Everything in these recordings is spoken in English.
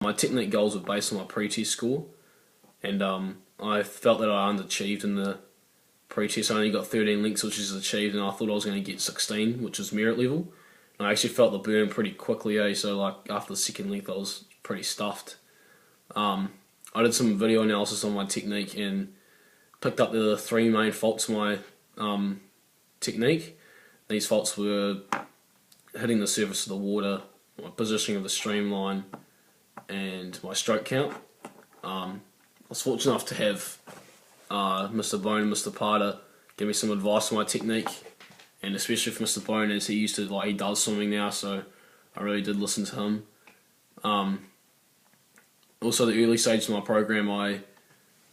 My technique goals were based on my pre-test score, and I felt that I underachieved in the pre-test. I only got 13 links, which is achieved, and I thought I was going to get 16, which is merit level. And I actually felt the burn pretty quickly, so like after the second length I was pretty stuffed. I did some video analysis on my technique and picked up the three main faults of my technique. These faults were hitting the surface of the water, my positioning of the streamline, and my stroke count. I was fortunate enough to have Mr. Bone and Mr. Parter give me some advice on my technique, and especially for Mr. Bone, as he does swimming now, so I really did listen to him. Also, the early stage of my program,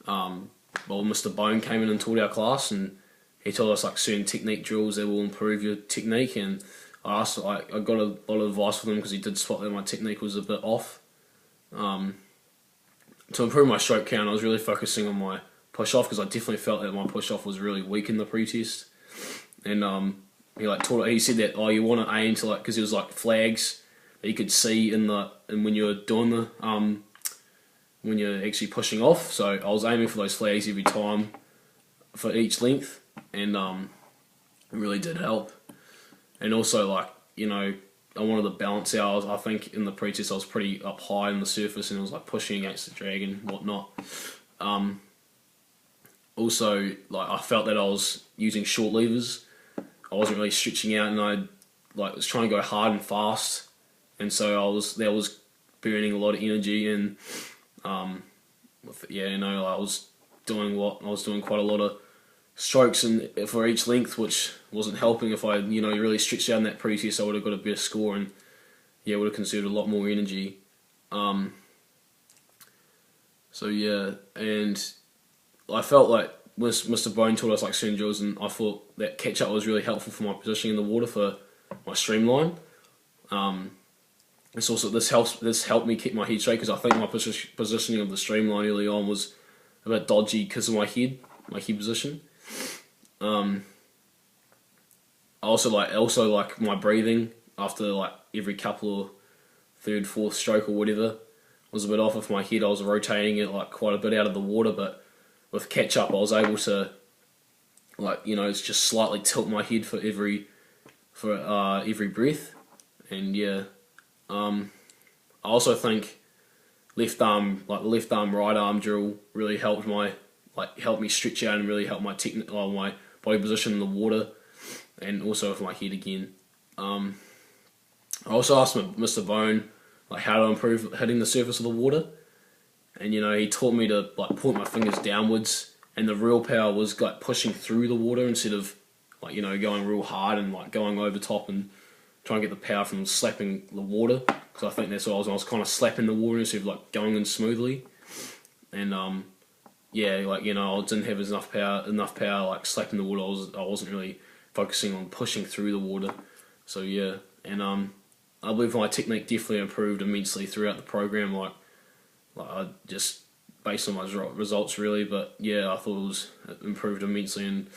Mr. Bone came in and taught our class, and he told us like certain technique drills that will improve your technique, and I got a lot of advice from him because he did spot that my technique was a bit off. To improve my stroke count, I was really focusing on my push-off, because I definitely felt that my push-off was really weak in the pre-test. And he said that you want to aim to because there was like flags that you could see when you were doing the when you're actually pushing off. So I was aiming for those flags every time for each length, and it really did help. And also I wanted to balance out. I think in the pre-test I was pretty up high on the surface, and it was like pushing against the drag and whatnot. Also, I felt that I was using short levers. I wasn't really stretching out, and I was trying to go hard and fast, and so that was burning a lot of energy. And I was doing quite a lot of strokes for each length, which wasn't helping. If I really stretched out in that pre-test, I would have got a better score, and would have consumed a lot more energy. And I felt like Mr. Bone taught us certain drills, and I thought that catch up was really helpful for my positioning in the water for my streamline. This helped me keep my head straight, because I think my positioning of the streamline early on was a bit dodgy because of my head position. I also like my breathing after every couple of third, fourth stroke or whatever was a bit off with my head. I was rotating it quite a bit out of the water, but with catch up I was able to just slightly tilt my head for every breath. And I also think left arm right arm drill really helped me stretch out and really helped my my body position in the water, and also with my head again. I also asked Mr. Bone how to improve hitting the surface of the water, and he taught me to point my fingers downwards, and the real power was pushing through the water instead of going real hard and going over top and trying to get the power from slapping the water, because I think that's what I was kind of slapping the water instead of going in smoothly. And I didn't have enough power slapping the water. I wasn't really focusing on pushing through the water. So I believe my technique definitely improved immensely throughout the program. I just based on my results really, but I thought it improved immensely, and